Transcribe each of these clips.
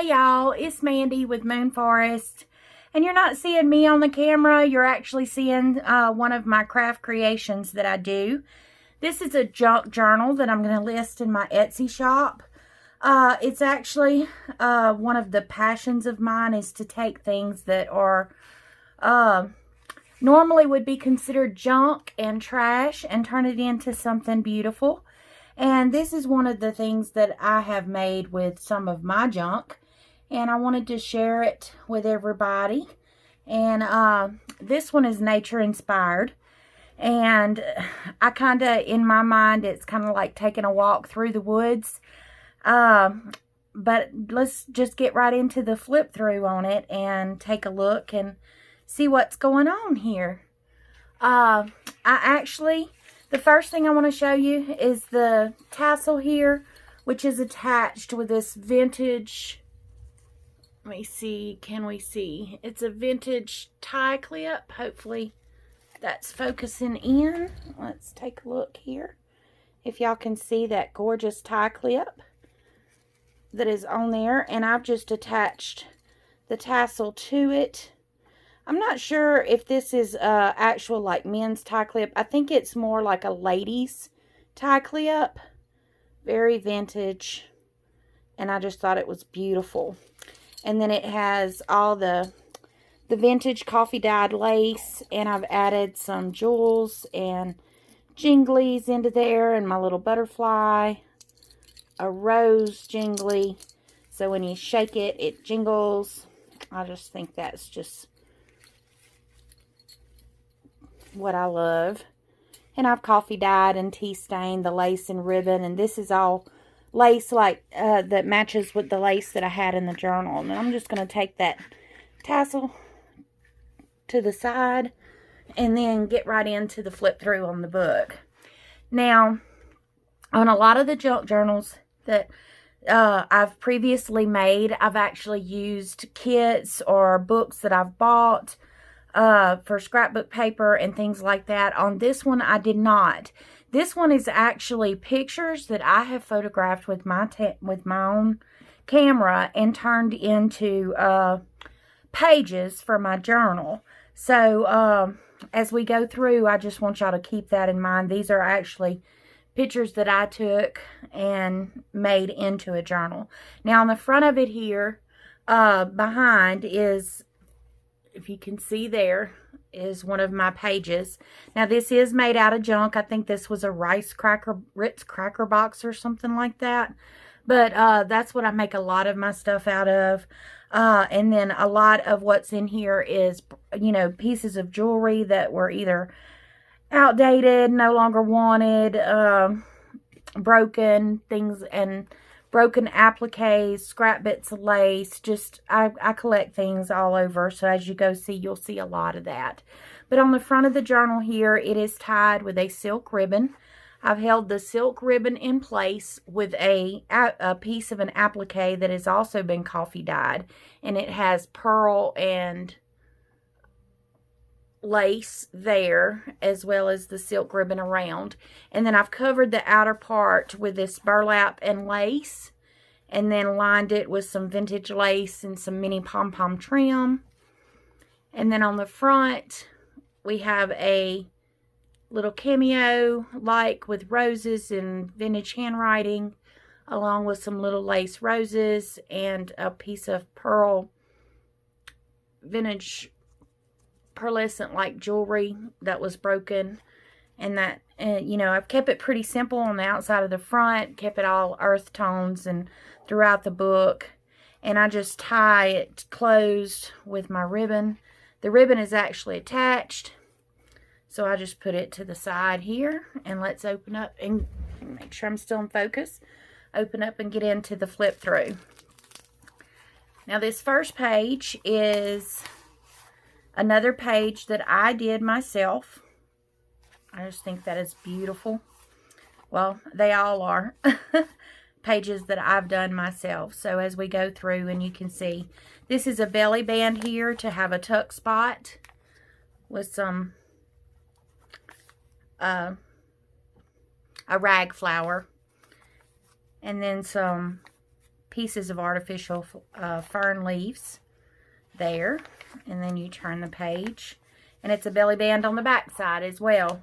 Hey y'all, it's Mandy with Moonforest, and you're not seeing me on the camera, you're actually seeing one of my craft creations that I do. This is a junk journal that I'm going to list in my Etsy shop. It's actually one of the passions of mine is to take things that are normally would be considered junk and trash and turn it into something beautiful. And this is one of the things that I have made with some of my junk. And I wanted to share it with everybody. And this one is nature inspired. And I kind of, in my mind, it's kind of like taking a walk through the woods. But let's just get right into the flip through on it and take a look and see what's going on here. The first thing I want to show you is the tassel here, which is attached with this vintage, let me see, can we see? It's a vintage tie clip. Hopefully that's focusing in. Let's take a look here. If y'all can see that gorgeous tie clip that is on there, and I've just attached the tassel to it. I'm not sure if this is actual like men's tie clip. I think it's more like a ladies tie clip. Very vintage. And I just thought it was beautiful. And then it has all the vintage coffee dyed lace. And I've added some jewels and jinglies into there. And my little butterfly. A rose jingly. So when you shake it, it jingles. I just think that's just what I love. And I've coffee dyed and tea stained the lace and ribbon, and this is all lace like that matches with the lace that I had in the journal. And I'm just going to take that tassel to the side and then get right into the flip through on the book. Now, on a lot of the junk journals that I've previously made, I've actually used kits or books that I've bought for scrapbook paper and things like that. On this one, I did not. This one is actually pictures that I have photographed with my own camera and turned into pages for my journal. So as we go through, I just want y'all to keep that in mind. These are actually pictures that I took and made into a journal. Now on the front of it here, behind is, if you can see there, is one of my pages. Now this is made out of junk. I think this was a Ritz cracker box or something like that. But that's what I make a lot of my stuff out of. And then a lot of what's in here is, you know, pieces of jewelry that were either outdated, no longer wanted, broken things, and broken appliques, scrap bits of lace. Just, I collect things all over. So as you go see, you'll see a lot of that. But on the front of the journal here, it is tied with a silk ribbon. I've held the silk ribbon in place with a piece of an applique that has also been coffee dyed. And it has pearl and lace there, as well as the silk ribbon around. And then I've covered the outer part with this burlap and lace, and then lined it with some vintage lace and some mini pom-pom trim. And then on the front we have a little cameo like with roses and vintage handwriting, along with some little lace roses and a piece of pearl vintage pearlescent like jewelry that was broken. And that, you know, I've kept it pretty simple on the outside of the front, kept it all earth tones and throughout the book. And I just tie it closed with my ribbon. The ribbon is actually attached, so I just put it to the side here. And let's open up and make sure I'm still in focus. Open up and get into the flip through. Now this first page is another page that I did myself. I just think that is beautiful. Well, they all are pages that I've done myself. So as we go through, and you can see, this is a belly band here to have a tuck spot with some a rag flower, and then some pieces of artificial fern leaves there. And then you turn the page. And it's a belly band on the back side as well.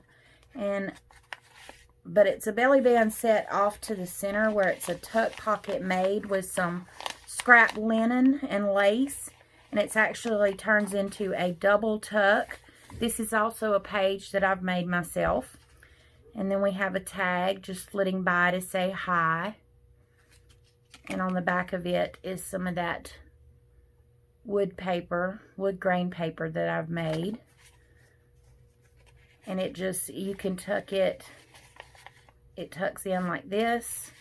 But it's a belly band set off to the center where it's a tuck pocket made with some scrap linen and lace. And it actually turns into a double tuck. This is also a page that I've made myself. And then we have a tag just flitting by to say hi. And on the back of it is some of that wood grain paper that I've made. And it just, you can tuck it. It tucks in like this,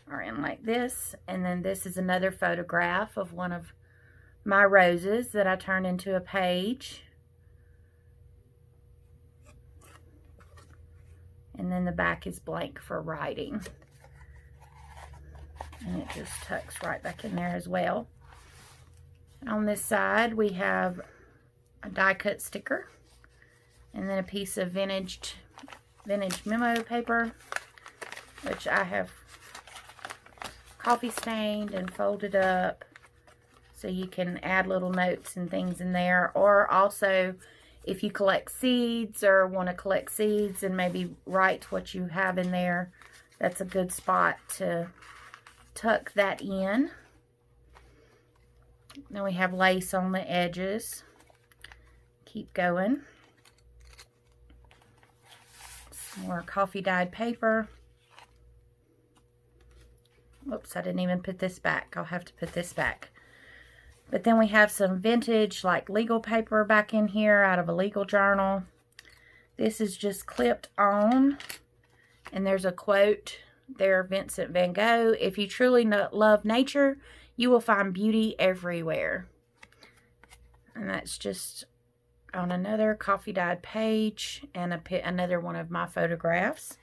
or in like this. And then this is another photograph of one of my roses that I turned into a page. And then the back is blank for writing. And it just tucks right back in there as well. On this side, we have a die cut sticker. And then a piece of vintage memo paper, which I have coffee stained and folded up. So you can add little notes and things in there. Or also, if you collect seeds or want to collect seeds and maybe write what you have in there, that's a good spot to tuck that in. Then we have lace on the edges. Keep going. Some more coffee dyed paper. Oops, I didn't even put this back. I'll have to put this back. But then we have some vintage, like legal paper back in here out of a legal journal. This is just clipped on. And there's a quote there, Vincent van Gogh. If you truly love nature, you will find beauty everywhere. And that's just on another coffee dyed page and another one of my photographs.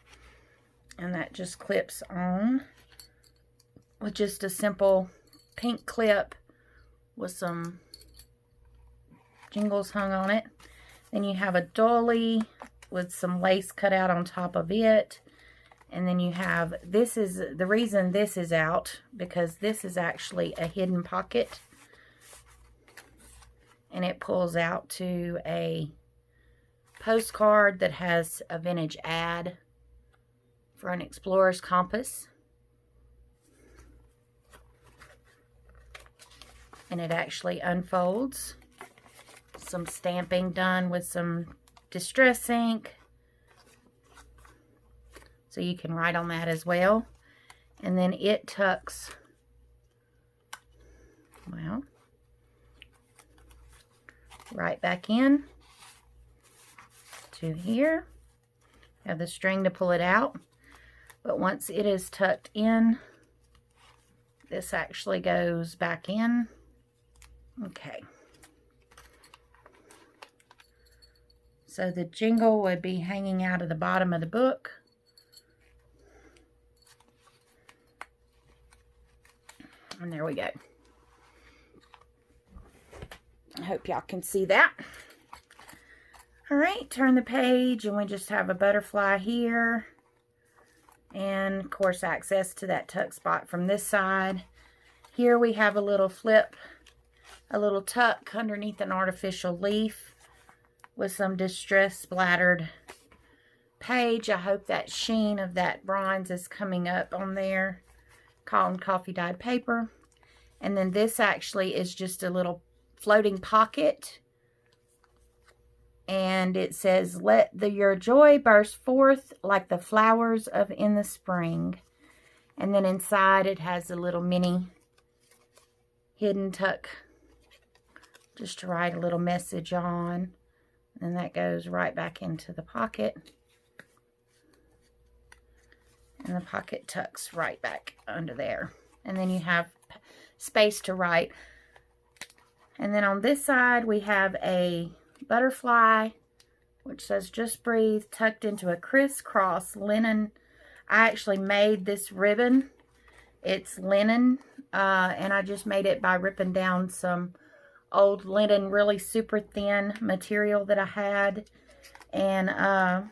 And that just clips on with just a simple pink clip with some jingles hung on it. Then you have a dolly with some lace cut out on top of it. And then you have, this is, the reason this is out, because this is actually a hidden pocket. And it pulls out to a postcard that has a vintage ad for an explorer's compass. And it actually unfolds. Some stamping done with some distress ink. So you can write on that as well. And then it tucks, well, right back in to here. Have the string to pull it out. But once it is tucked in, this actually goes back in. Okay. So the jingle would be hanging out of the bottom of the book. And there we go. I hope y'all can see that. All right, turn the page and we just have a butterfly here. And of course, access to that tuck spot from this side. Here we have a little flip, a little tuck underneath an artificial leaf with some distress splattered page. I hope that sheen of that bronze is coming up on there. Cotton coffee dyed paper. And then this actually is just a little floating pocket. And it says, let your joy burst forth like the flowers in the spring. And then inside it has a little mini hidden tuck just to write a little message on. And that goes right back into the pocket. And the pocket tucks right back under there. And then you have space to write. And then on this side we have a butterfly which says just breathe, tucked into a crisscross linen. I actually made this ribbon. It's linen and I just made it by ripping down some old linen, really super thin material that I had, and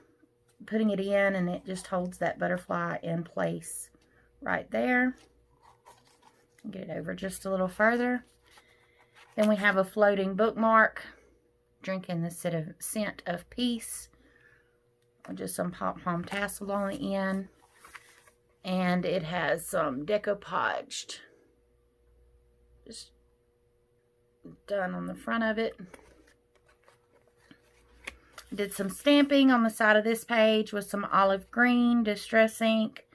putting it in, and it just holds that butterfly in place right there. Get it over just a little further. Then we have a floating bookmark, drinking the scent of peace, with just some pom-pom tassel on the end. And it has some decoupage just done on the front of it. Did some stamping on the side of this page with some olive green distress ink.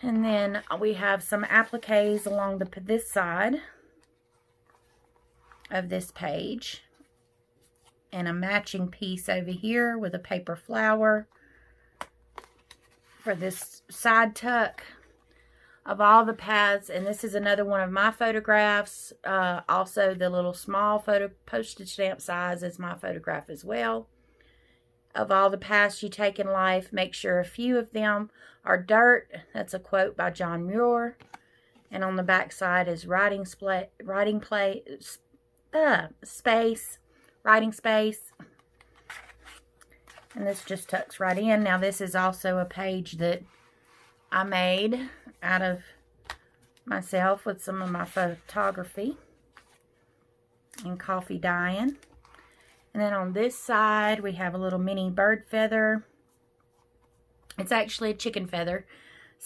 And then we have some appliques along this side of this page. And a matching piece over here with a paper flower for this side tuck of all the paths. And this is another one of my photographs. Also, the little small postage stamp size is my photograph as well. Of all the paths you take in life, make sure a few of them are dirt. That's a quote by John Muir. And on the back side is writing space. And this just tucks right in. Now this is also a page that I made out of myself with some of my photography and coffee dyeing. And then on this side we have a little mini bird feather. It's actually a chicken feather,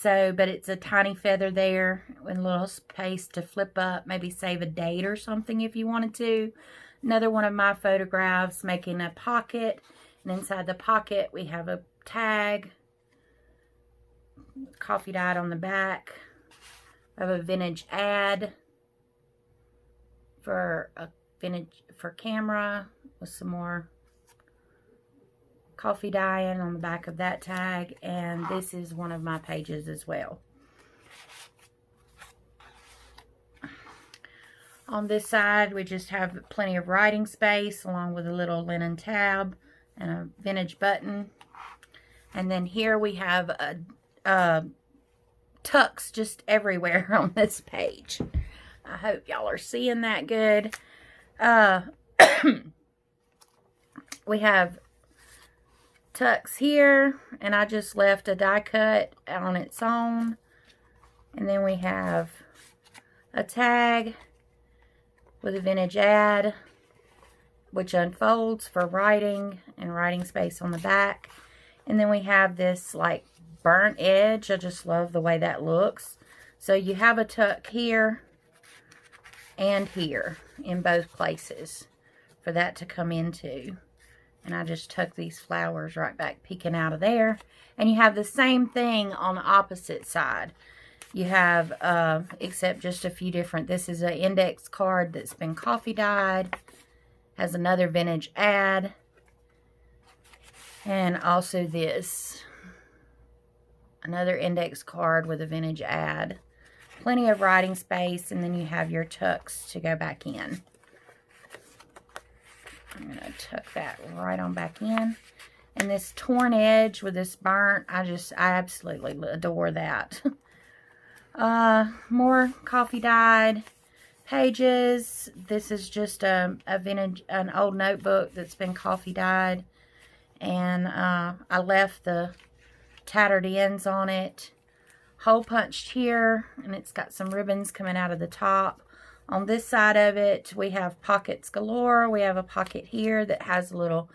but it's a tiny feather there with a little space to flip up, maybe save a date or something if you wanted to. Another one of my photographs, making a pocket. And inside the pocket, we have a tag, coffee dyed on the back. I have a vintage ad for camera with some more coffee dyeing on the back of that tag. And this is one of my pages as well. On this side, we just have plenty of writing space along with a little linen tab and a vintage button. And then here we have tucks just everywhere on this page. I hope y'all are seeing that good. We have tucks here, and I just left a die cut on its own. And then we have a tag with a vintage ad, which unfolds for writing and writing space on the back. And then we have this like burnt edge. I just love the way that looks. So you have a tuck here and here in both places for that to come into. And I just tuck these flowers right back peeking out of there. And you have the same thing on the opposite side. You have, except just a few different, this is an index card that's been coffee dyed. Has another vintage ad. And also this. Another index card with a vintage ad. Plenty of writing space, and then you have your tucks to go back in. I'm going to tuck that right on back in. And this torn edge with this burnt, I absolutely adore that. More coffee dyed pages. This is just an old notebook that's been coffee dyed. And I left the tattered ends on it. Hole punched here, and it's got some ribbons coming out of the top. On this side of it, we have pockets galore. We have a pocket here that has a little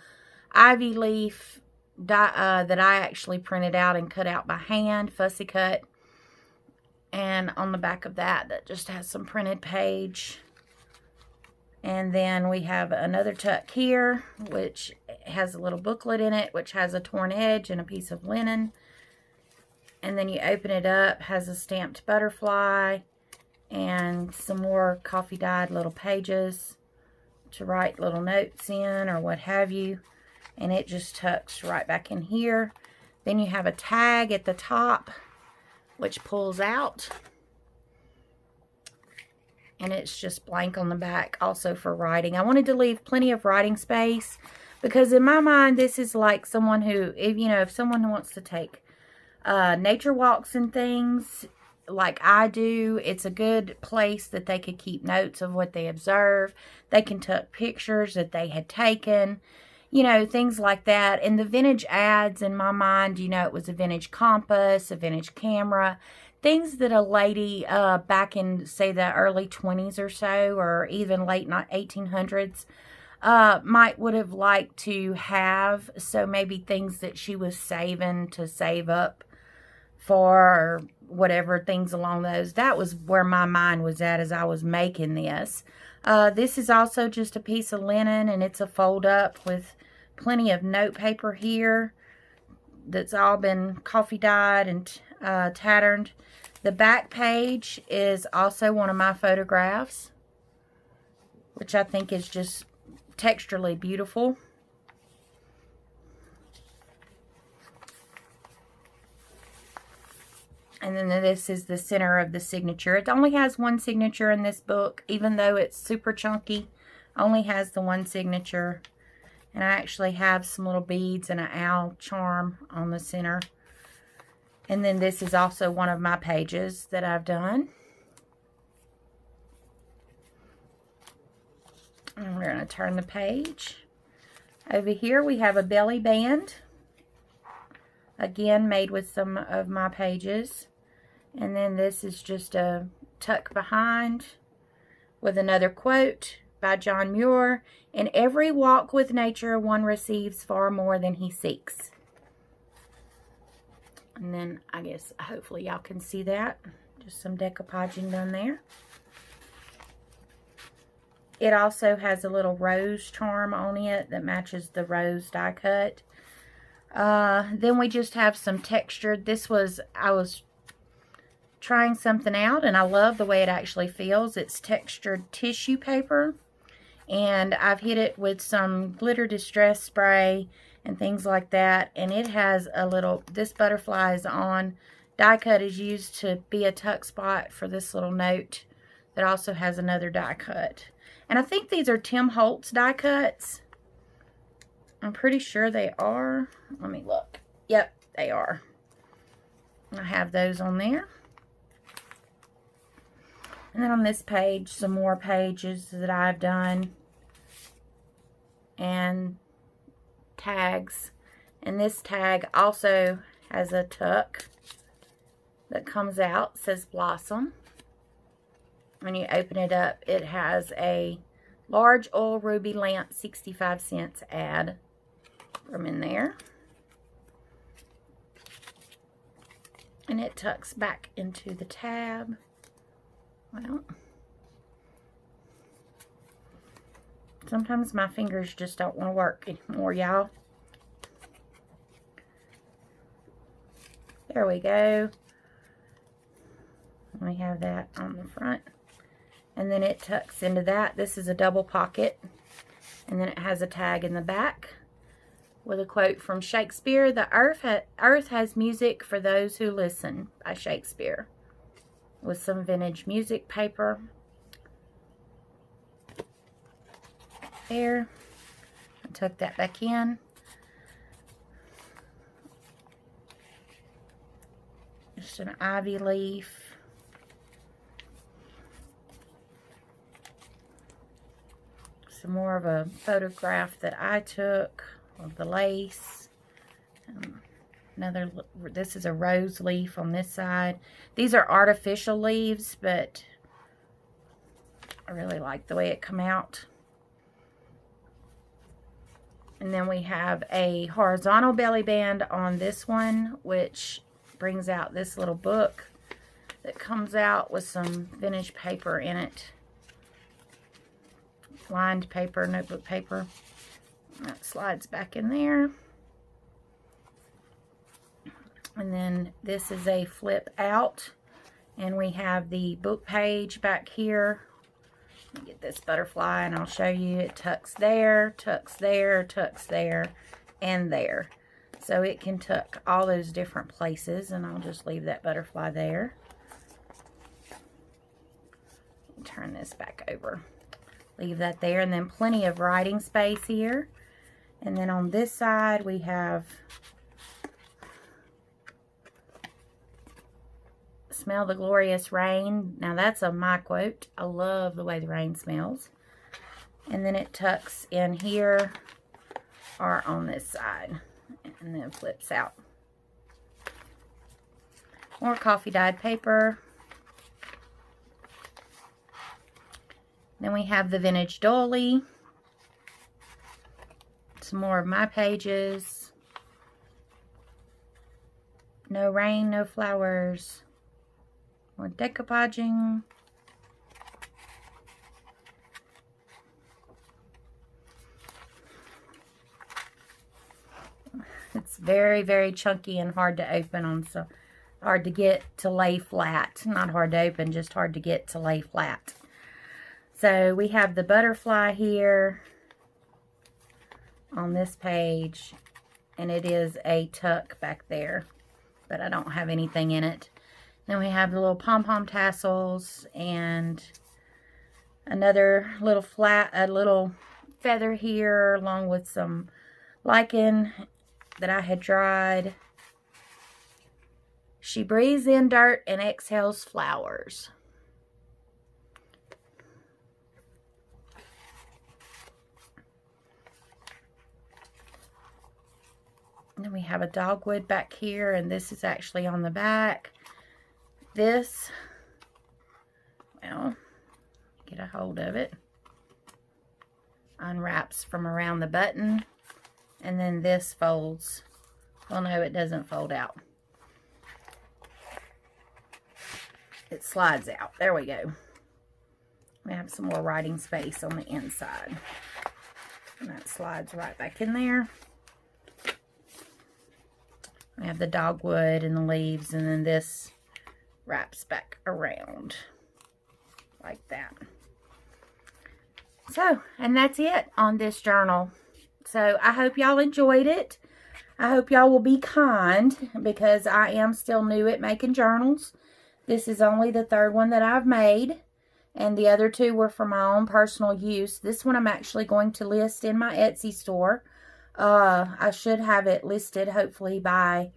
ivy leaf that I actually printed out and cut out by hand, fussy cut. And on the back of that just has some printed page. And then we have another tuck here, which has a little booklet in it, which has a torn edge and a piece of linen. And then you open it up, has a stamped butterfly and some more coffee dyed little pages to write little notes in or what have you. And it just tucks right back in here. Then you have a tag at the top, which pulls out. And it's just blank on the back, also for writing. I wanted to leave plenty of writing space because in my mind, this is like someone who, if someone wants to take nature walks and things like I do, it's a good place that they could keep notes of what they observe. They can tuck pictures that they had taken, things like that. And the vintage ads, in my mind, it was a vintage compass, a vintage camera. things that a lady back in, say, the early 20s or so, or even late 1800s, would have liked to have. So maybe things that she was saving to save up for, or whatever, things along those. That was where my mind was at as I was making this. This is also just a piece of linen, and it's a fold up with plenty of note paper here that's all been coffee dyed and tattered. The back page is also one of my photographs, which I think is just texturally beautiful. And then this is the center of the signature. It only has one signature in this book, even though it's super chunky. Only has the one signature. And I actually have some little beads and an owl charm on the center. And then this is also one of my pages that I've done. And we're going to turn the page. Over here we have a belly band. Again, made with some of my pages. And then this is just a tuck behind with another quote by John Muir. In every walk with nature, one receives far more than he seeks. And then I guess hopefully y'all can see that. Just some decoupaging done there. It also has a little rose charm on it that matches the rose die cut. Then we just have some textured. I was trying something out, and I love the way it actually feels. It's textured tissue paper, and I've hit it with some glitter distress spray and things like that, and it has a little, this butterfly is on. Die cut is used to be a tuck spot for this little note that also has another die cut. And I think these are Tim Holtz die cuts. I'm pretty sure they are. Let me look. Yep, they are. I have those on there. And then on this page, some more pages that I've done. And tags. And this tag also has a tuck that comes out. It says Blossom. When you open it up, it has a large oil ruby lamp 65 cents ad from in there. And it tucks back into the tab. Well, sometimes my fingers just don't want to work anymore, y'all. There we go. We have that on the front. And then it tucks into that. This is a double pocket. And then it has a tag in the back with a quote from Shakespeare. The earth has music for those who listen, by Shakespeare. With some vintage music paper. There. I tuck that back in. Just an ivy leaf. Some more of a photograph that I took of the lace. This is a rose leaf on this side. These are artificial leaves, but I really like the way it come out. And then we have a horizontal belly band on this one, which brings out this little book that comes out with some vintage paper in it. Lined paper, notebook paper. That slides back in there. And then this is a flip out. And we have the book page back here. Let me get this butterfly and I'll show you. It tucks there, tucks there, tucks there, and there. So it can tuck all those different places, and I'll just leave that butterfly there. Turn this back over. Leave that there, and then plenty of writing space here. And then on this side we have Smell the Glorious Rain. Now that's a my quote. I love the way the rain smells. And then it tucks in here or on this side and then flips out. More coffee dyed paper. Then we have the vintage doily. Some more of my pages. No rain, no flowers. More decoupaging. It's very, very chunky and hard to open on, so hard to get to lay flat. Not hard to open, just hard to get to lay flat. So we have the butterfly here on this page, and it is a tuck back there, but I don't have anything in it. Then we have the little pom-pom tassels and another little a little feather here, along with some lichen that I had dried. She breathes in dirt and exhales flowers. And then we have a dogwood back here, and this is actually on the back. This, well, get a hold of it, unwraps from around the button, and then this folds. Well, no, it doesn't fold out. It slides out. There we go. We have some more writing space on the inside. And that slides right back in there. We have the dogwood and the leaves, and then this wraps back around like that. So, and that's it on this journal. So, I hope y'all enjoyed it. I hope y'all will be kind, because I am still new at making journals. This is only the third one that I've made, and the other two were for my own personal use. This one I'm actually going to list in my Etsy store. I should have it listed hopefully by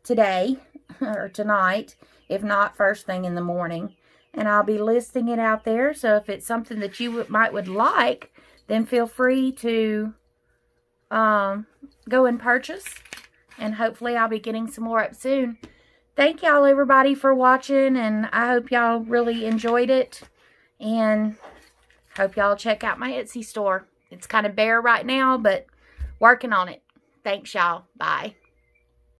today or tonight, if not first thing in the morning. And I'll be listing it out there, so if it's something that you would like, then feel free to go and purchase, and hopefully I'll be getting some more up soon. Thank y'all everybody for watching, and I hope y'all really enjoyed it, and hope y'all check out my Etsy store. It's kind of bare right now, but working on it. Thanks y'all. Bye.